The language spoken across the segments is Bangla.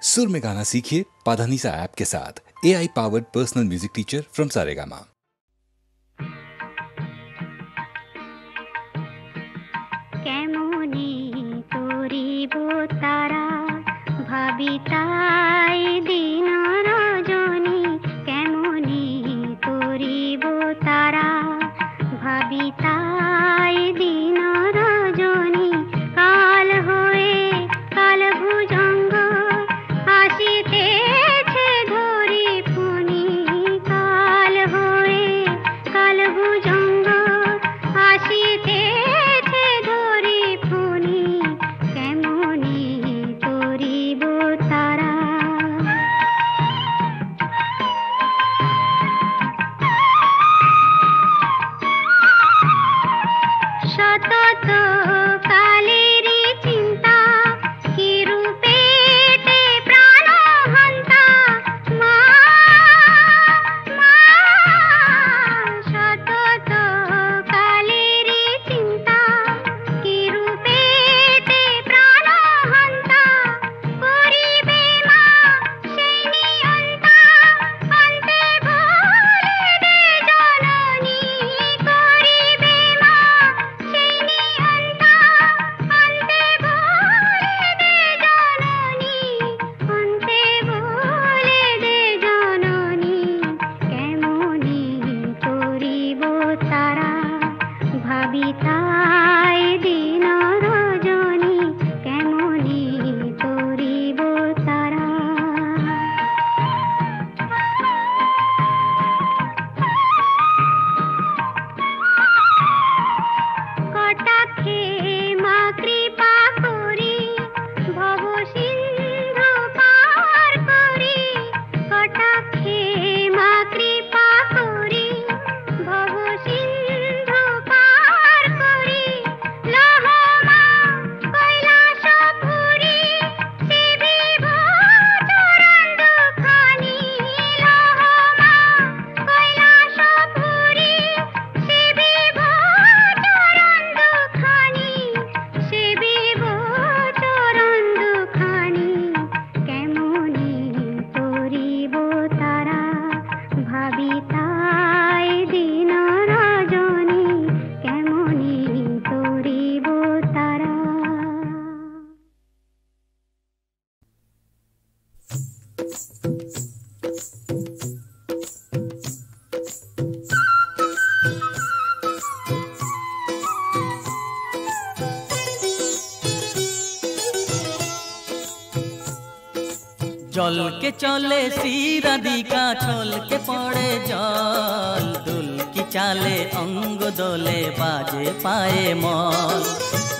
सुर में गाना सीखिए पाधानीसा ऐप के साथ। AI powered personal music teacher from Saregama. কেমনি করিব তারা ভাবি তাই দিন রজনী, কেমনি করিব তারা ভাবি তাই দিন রজনী। কাল হয়ে কাল ভুজঙ্গ আসিতেছে ধরি ফণি, কাল হয়ে কাল ভুজঙ্গ আসিতেছে ধরি ফণি, কেমনি করিব তারা। সতত কালেরই চিন্তা কি রূপেতে প্রাণ হন্তা, মা মা সতত কালেরই চিন্তা কি রূপেতে প্রাণ হন্তা, করিবে মা সেই নিয়ন্তা অন্তে ভুলে দে জননী, করিবে মা সেই নিয়ন্তা অন্তে ভুলে দে জননী, অন্তে ভুলে দে জননী, কেমনি করিব তারা ভাবি তাই দিন রজনী, কেমনি করিব তারা। কটাক্ষে মা কৃপা করি ভব সিন্ধু পার করি, কটাক্ষে মা কৃপা করি ভব সিন্ধু পার করি, লহ মা কৈলাস পুরী সেবিব চরণ দুখানি, লহ মা কৈলাস পুরী সেবিব চরণ দুখানি, সেবিব চরণ দুখানি, কেমনি করিব তারা ভাবি তাই দিন রজনী, কেমনি করিব তারা। জল के चले सीरा दिका छल के पड़े जल, दुल की चाले अंग दोले बाजे पाए मल।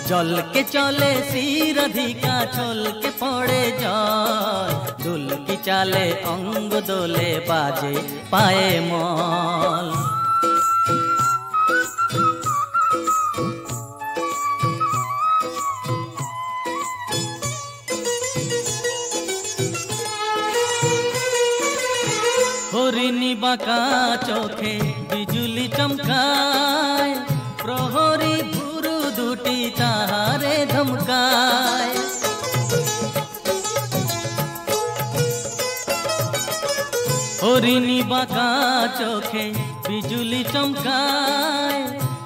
जल के चले सीरा दिका छल के पड़े जल, दुल की चाले अंग दोले बाजे पाए मल। হরিণী বাঁকা চোখে বিজুলি চমকায়, প্রহরী ভুরু দুটি তাহারে ধমকায়। হরিণী বাঁকা চোখে বিজুলি চমকায়,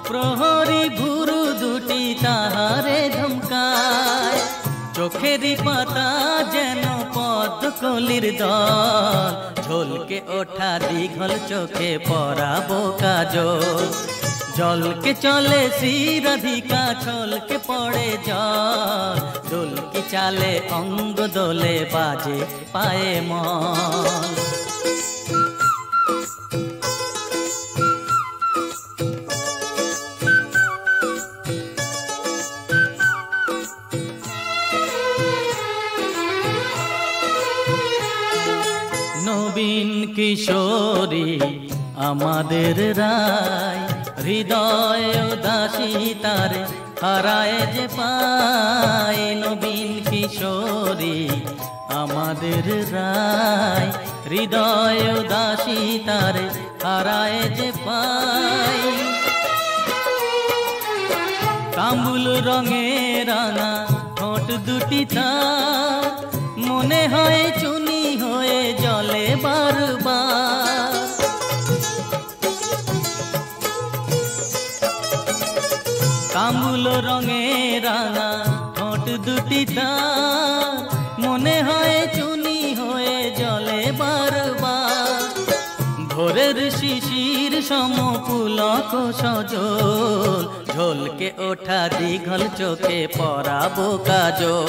প্রহরী ভুরু দুটি তাহারে ধমকায়। চোখেরই পাতা যেন পদ্মকলির দল, ঝলকে ওঠা দীঘল চোখে পরাবো কাজল। জলকে চলে শিরাধিকা ছলকে পড়ে জল, দোলকি চালে অঙ্গ দোলে বাজে পায়ে মন। নবীন কিশোরী আমাদের রায়, হৃদয় উদাসী তারে হারায় যে পায়। নবীন কিশোরী আমাদের রায়, হৃদয় উদাসী তারে হারায় যে পায়। তাম্বুল রঙে রাঙা ঠোঁট দুটি তার, মনে হয় চুনি হয়ে জলে বারবার। কামুলো রঙে রাঙা ঠোঁট দুটি তার, মনে হয় চুনি হয়ে জলে বারবার। ভোরের শিশির সমপুলক সজল, ঝলকে ওঠা দীঘল চোখে পরাবো কাজল।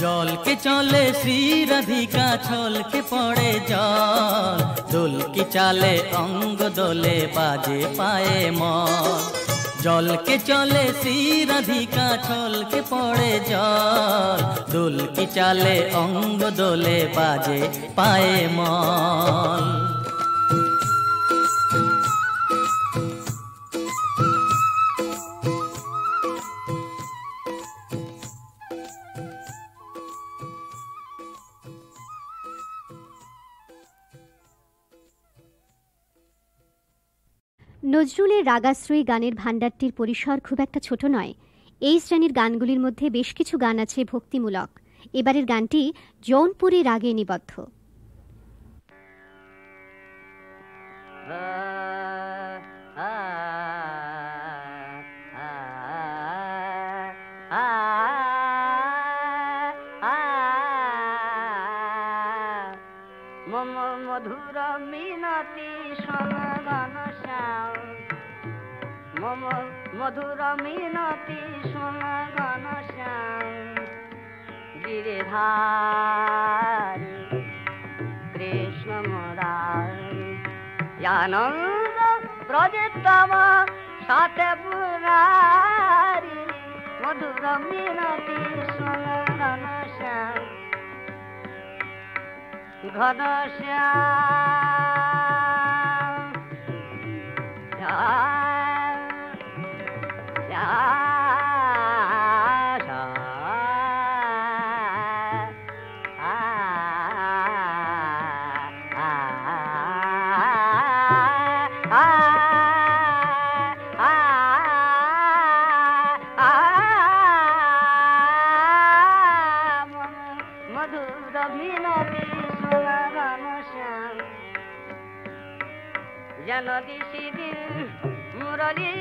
জলকে চলে শ্রীরাধিকা, ছলকে পড়ে জল, দোলকি চালে অঙ্গ দোলে বাজে পায়ে মন। জলকে চলে শ্রীরাধিকা, ছলকে পড়ে জল, দোলকি চালে অঙ্গ দোলে বাজে পায়ে মন। নজরুলের রাগাশ্রয়ী গানের ভাণ্ডারটির পরিসর খুব একটা ছোট নয়। এই শ্রেণীর গানগুলির মধ্যে বেশ কিছু গান আছে ভক্তিমূলক। এবারের গানটি জৌনপুরী রাগে নিবদ্ধ। মধুর মিনতি সনগণ শ্যাম, মম মধুর মিনতি সনগণ শ্যাম। গিরিধারী কৃষ্ণ মুরারি, আনন্দ প্রজিতম সাথে পুরারি। মধুর মিনতি সনগণ শ্যাম, ঘনশ্যাম মধুর মিনতি সনগণ শ্যাম। জানদি শিদিল মুরলী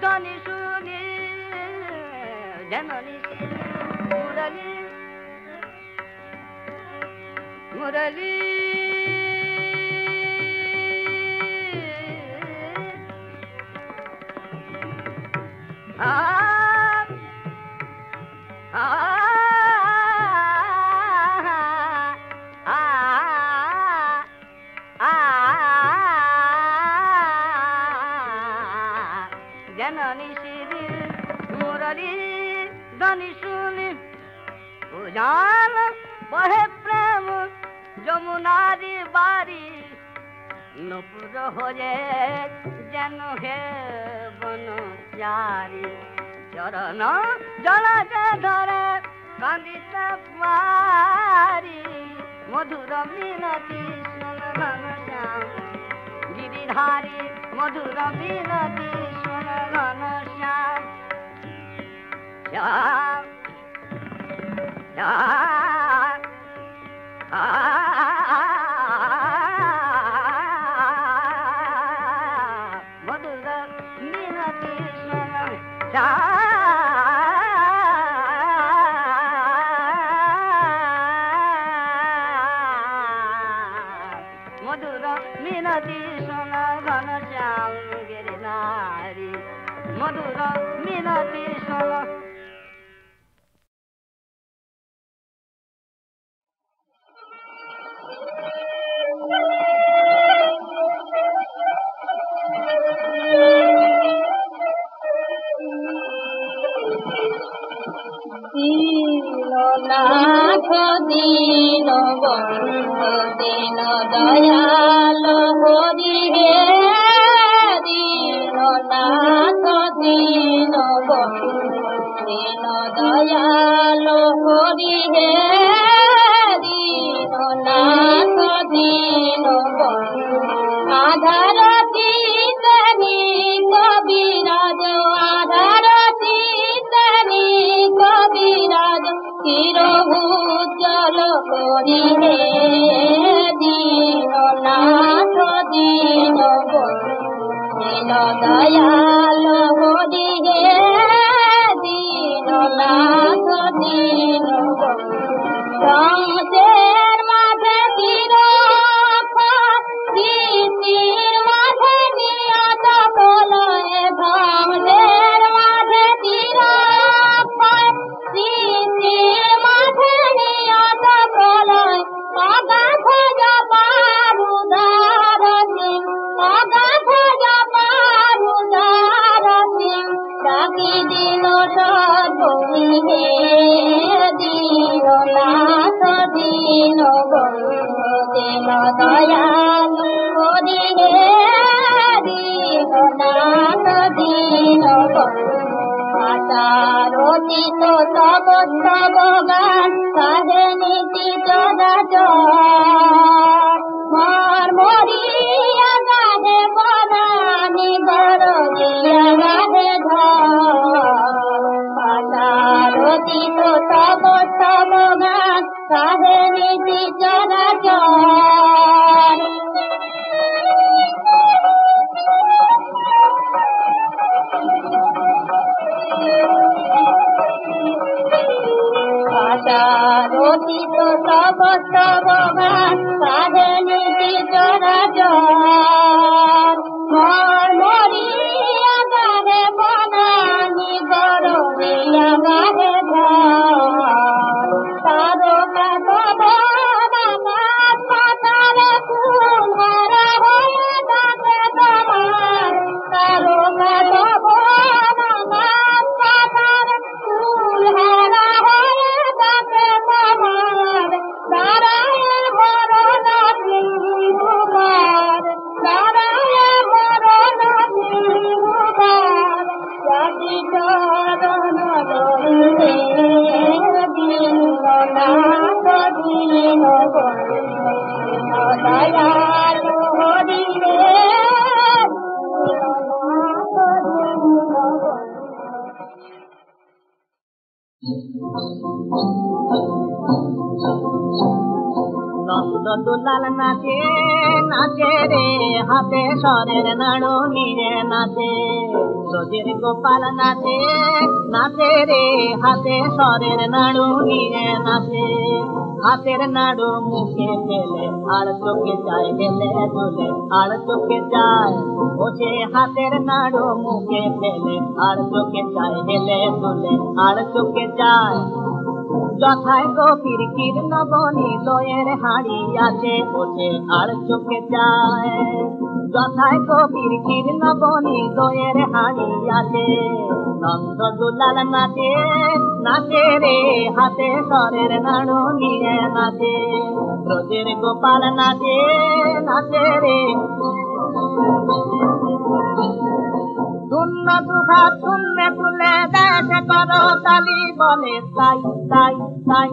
ধ্বনি শুনি, জানদি শিদিল মুরলী মুরলী জননী শিরিল মুরলী ধ্বনি শুনি, উজান বহে প্রেম যমুনারি বাড়ি। নপুর হয়ে যেন হে বনচারী, চরণ জলজ ধরে কান্দিতে পারি। মধুর মিনতি সনগণ শ্যাম, গিরিধারী মধুর মিনতি সনগণ শ্যাম। শ্যাম শ্যাম মধুর মিনতি সনগণ শ্যাম। মধুর মিনতি সনগণ শ্যাম, গিরিধারী মধুর মিনতি সনগণ। দীননাথ দীন বন্ধু দীন দয়াল হরি হে, দীননাথ দীন বন্ধু দীন দয়াল হরি হে, দীননাথ দীন বন্ধু আধার চিতনি কবিরাজ, আধার চিতনি কবিরাজ। চির উজ্জ্বল হরি হে দীননাথ দীন দয়াল হরি হে দীননাথ দীন সংসের মাঝে তির মাঝে নিয়ত বলয়ে সংসের মাঝে তির মাঝে নিয়ত বলয় অগাধ জপারুদার সিং অগাধ জপারুদার সিং ডাকি দিল সর্বমি হে দীননাথ দীন বন্ধু দিল দয়াল হরি হে দীননাথ দীন বন্ধু আচারতীত তব তব গান সাধে নীতি চরাচর মরিয়া গাধে বনানি গরজিয়া গাধে ধর আচারতীত তব তব গান সাধে নীতি চরাচর আচারতীত তব তব গান সাধে নীতি চরাচর মরিয়া গাধে বনানি গরজিয়া গাধে ধর তারকা তব নামাজ পাতালে ফুল হারা হয়ে যাবে তোমার তারকা তব নামাজ পাতালে ফুল হারা হয়ে যাবে তোমার দাঁড়ায় বড় নাথিবার দাঁড়ায় বড় নাথিবার জাতি চরণ ধরিলে দীননাথ দীন বন্ধু দয়াল হরি হে দীননাথ দীন বন্ধু নন্দ দুলাল নাচে নাচে রে হাতে সরের নাড়ু নিয়ে নাচে রোজের গোপাল নাচে নাচে রে হাতে সরের নাড়ু নিয়ে নাচে হাতের নাড়ু মুখে ফেলে আর চোখে যায় গেলে দুলে আর চোখে যায় ওছে হাতের নাড়ু মুখে ফেলে আর চোখে যায় গেলে দুলে আর চোখে যায় যথায় গভীর কীর্ণ বনি দয়ের হাড়ি আছে ওঠে আর চোখে যায় যথায় গভীর কীর্ণ বনি দয়ের হাড়ি আছে নন্দ দুলাল নাচে নাচে রে হাতে সরের নাড়ু নিয়ে নাচে রোজের গোপাল নাচে নাচে রে শূন্য দুঘাত শূন্য তুলে দেশ করো তালি বলে তাই তাই তাই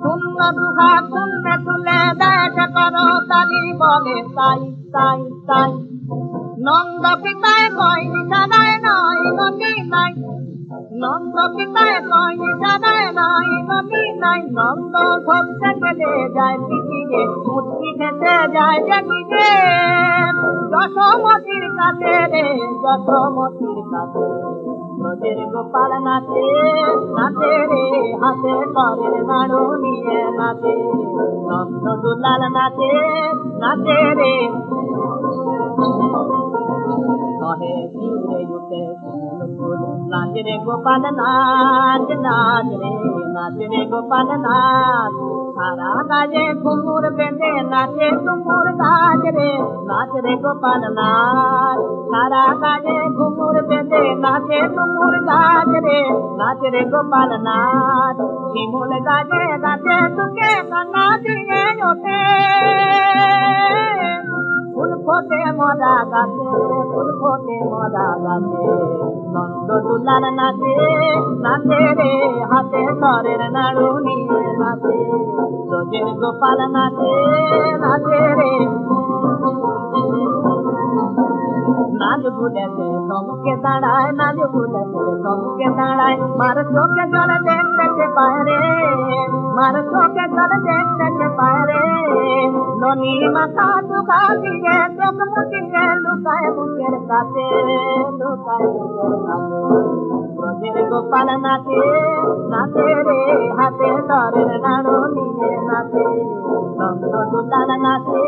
শূন্য দুঘাত শূন্য তুলে দেশ করো তালি বলে তাই তাই তাই নন্দ পিতায় কয় নিশানায় নয় গতি নাই নন্দ পিতায় কয় নিশানায় নয় গতি নাই নন্দ ধরতে গেলে যায় পিছিয়ে মুচকি খেতে যায় জানিয়ে যশোমতির কাছে রে যশোমতির কাছে রোজের গোপাল নাচে নাচে রে হাতে করের নাড়ু নিয়ে নাচে নন্দ দুলাল নাচে নাচে রে কহে শিউরে উঠে নাচ রে গোপাল নাচ নাচ রে নাচ রে গোপাল নাচ সারা গায়ে ঘুমুর বেঁধে নাচে তুমুর নাচ রে গোপাল নাচ সারা গায়ে ঘুমুর বেঁধে নাচে তুমুর নাচ রে গোপাল নাচ শিমুল গায়ে গাছে তুকে কান্না দিয়ে ওঠে ফুল ফোটে মজা গাছে ফুল ফোটে মজা গাছে নন্দ দুলাল নাচে নাচে রে হাতে সরের নাড়ু নিয়ে নাচে রোজের গোপাল নাচে নাচে রে নাচ ভুলেছে সমুখে দাঁড়ায় নাচ ভুলেছে সমুখে দাঁড়ায় মার চোখে জল দেখতে পায় রে মার চোখে তার দেখতে পায় রে ননি মাথা দুকা দিয়ে চোখ মুখিয়ে লুকায় মুখের কাছে লুকায় মুখের কাছে ব্রজের গোপাল নাচে নাচে রে হাতে তরের নাড়ু নিয়ে নাচে নন্দ গোপাল নাচে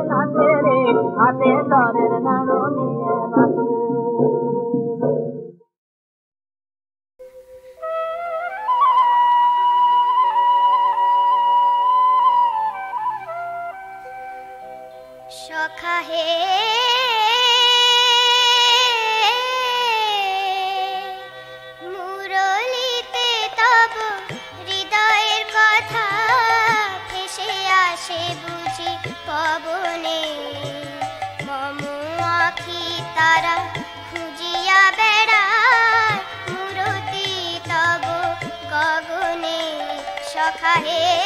নাচে রে হাতে তরের নাড়ু নিয়ে নাচে সখা হে মুরলিতে তব হৃদয়ের কথা ভেসে আসে বুঝি পবনে মম আখি তারা খুঁজিয়া বেড়ায় মূরতি তব গগনে সখা হে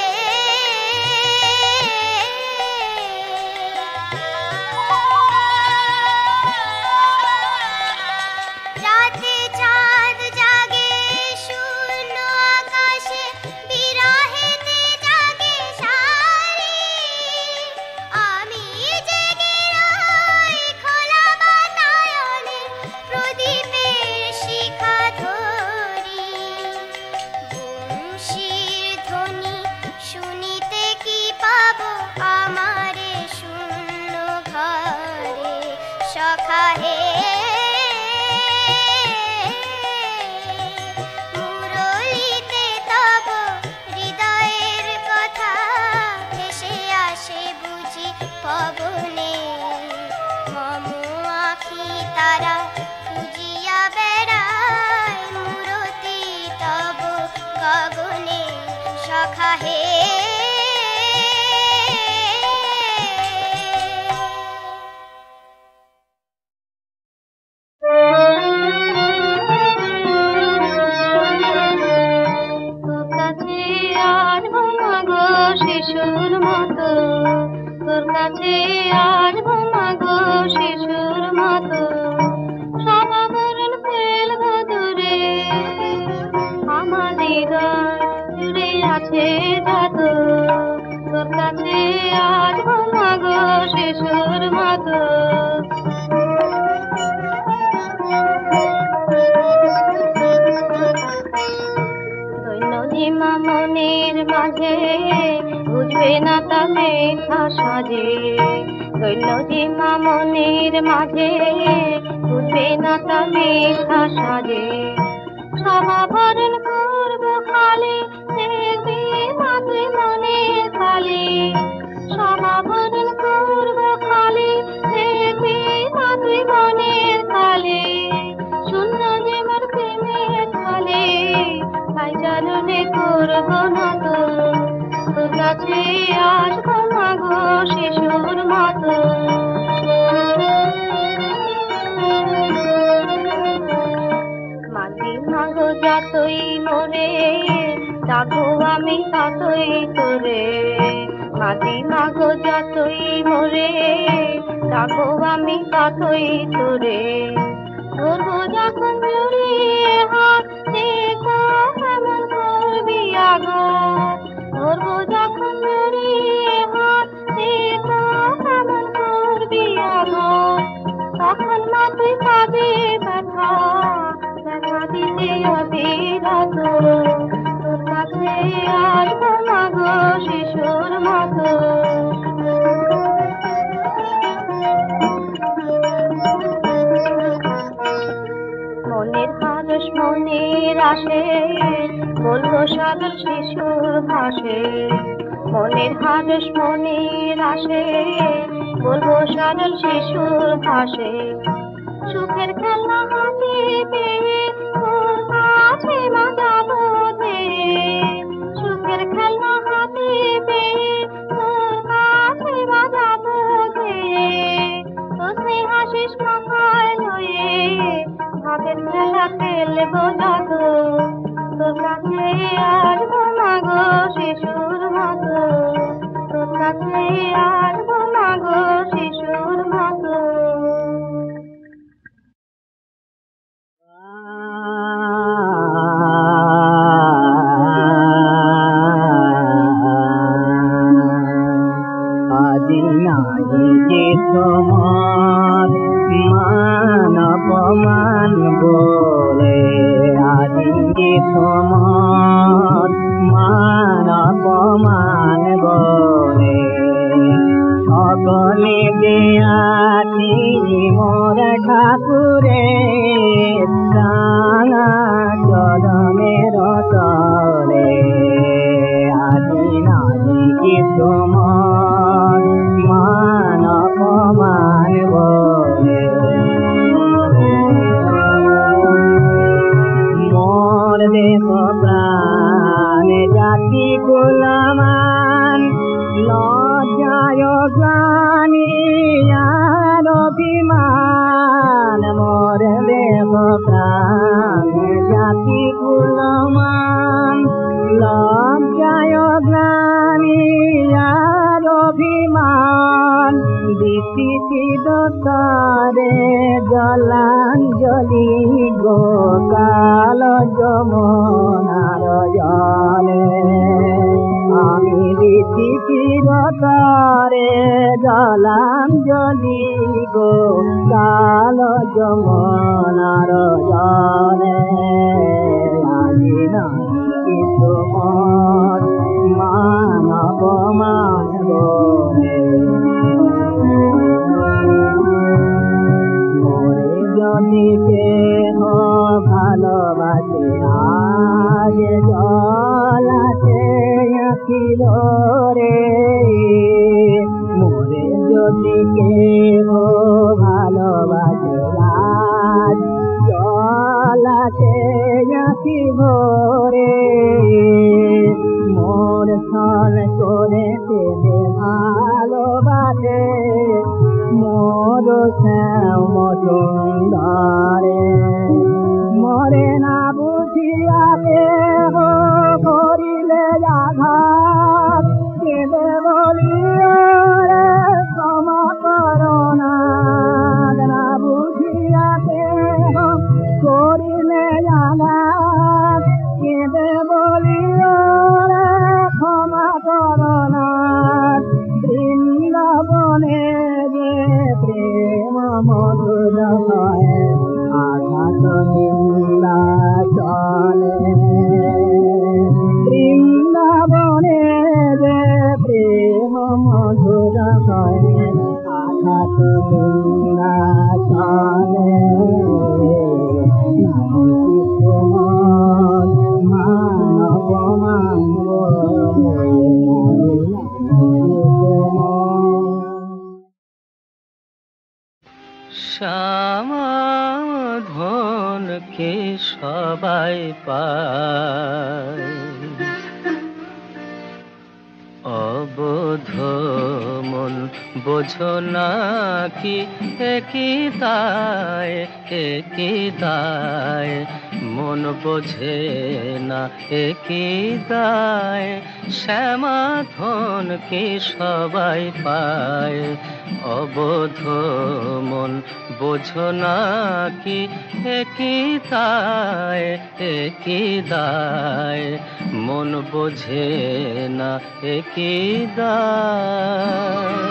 আজি নাহি কিছুমান মান অপমান বলে আজি কিছুমান মান অপমান বলে সকলে দেয়াতি মোর ঠাকুরে প্রাণা চরণের তলে আজি নাহি কিছুমান মান অপমান বলে মোর দেহ প্রাণ জাতি কুলমান লজ্জায় গ্লানি আর অভিমান মোর দেহ প্রাণ জাতি কুলমান লজ্জায় গ্লানি আর অভিমান দিতি দোষরে জলাঞ্জলি গোকাল যমুনার জলে আমি দিতি দোষরে জলাঞ্জলি গোকাল যমুনার জলে আজি নাহি তোমার মান অপমান বলে মোরে যদি কেহ ভালোবাসে আজ জল আছে আখির রে মোরে যদি কেহ ভালোবাসে আজ জল আছে আখির রে মোর ছল করে দেবে ভালোবাসে মোর শ্যাম সুন্দরে মরে না বুঝিয়া দেহ করিলে আঘাত কেঁদে বলিও রে ক্ষমা করো না না বুঝিয়া দেহ করিলে আঘাত কেঁদে বলিও রে ক্ষমা করো না বৃন্দাবনে যে প্রেম মধুর হয় আঘাত নিন্দা চলে বৃন্দাবনে যে প্রেম মধুর হয় আঘাত নিন্দা চলে মান অপমান সমাধানকে সবাই পায় অবোধ মন বোঝো না কি একই দায় মন বোঝে না একই দায় সমাধানকে সবাই পায় অবোধ মন বোঝো না কি একই দায় মন বোঝে না একই দায়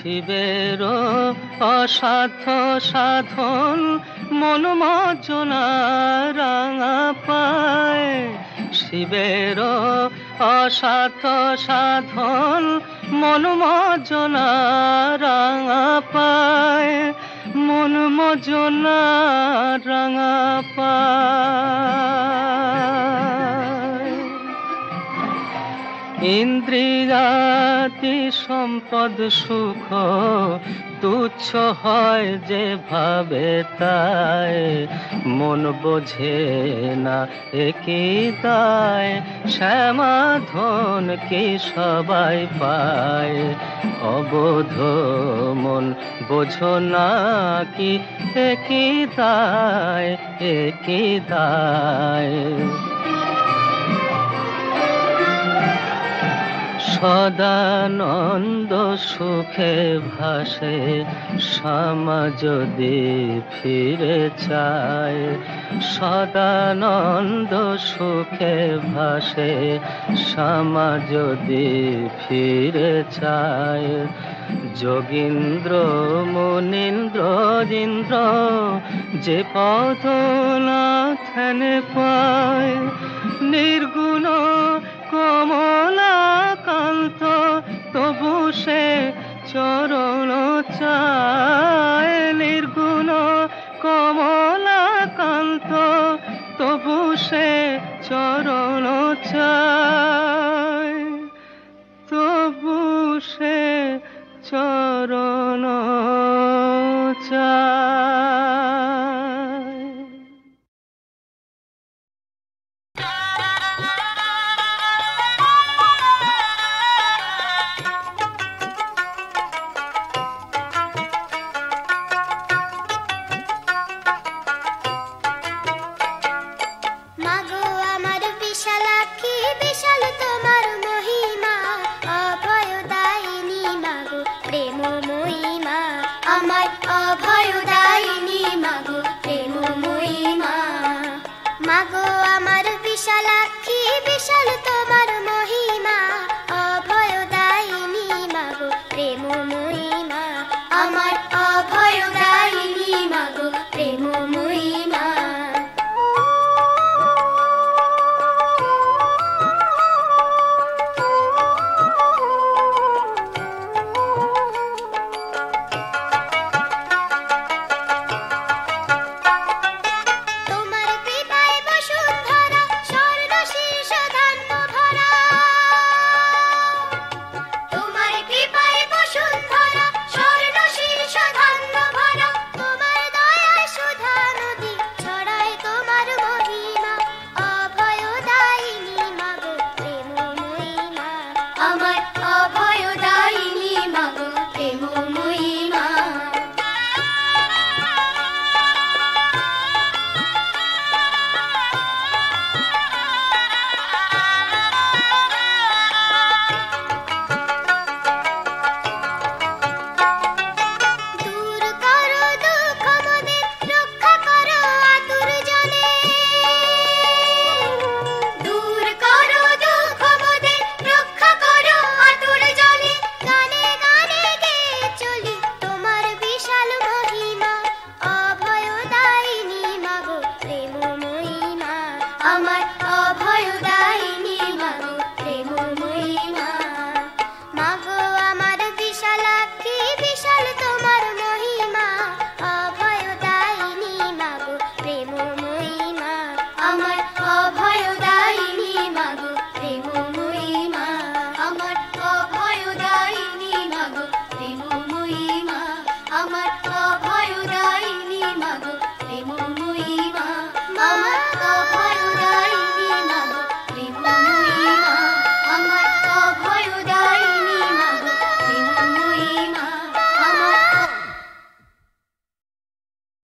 শিবের অসাধ্য সাধন মন মজ্জনা রাঙা পায় শিবের অসাধ্য সাধন মন মজ্জনা রাঙা পায় মন মজ্জনা রাঙা পায় ইন্দ্রিয়াতি সম্পদ সুখ তুচ্ছ হয় যে ভাবে তাই মন বোঝে না একই দায় সমাধান কি সবাই পায় অবোধ মন বোঝো না কি একই দায় সদানন্দ সুখে ভাসে শ্যামা যদি ফিরে চায়, সদানন্দ সুখে ভাসে শ্যামা যদি ফিরে চায়। যোগীন্দ্র মুনীন্দ্র ইন্দ্র যে পদ না ধ্যানে পায়, নির্গুণ কমলাকান্ত তবু সে চরণ চায়, নির্গুণ কমলাকান্ত তবু সে চরণ চায়, তবু সে চরণ চায়। মাগো আমার বিশালাক্ষী, বিশাল তোমার মহিমা, অভয়দায়িনী মাগো প্রেমময়ী মা, আমার অভয়দায়িনী মাগো প্রেমময়ী মা। মাগো আমার বিশালাক্ষী, বিশাল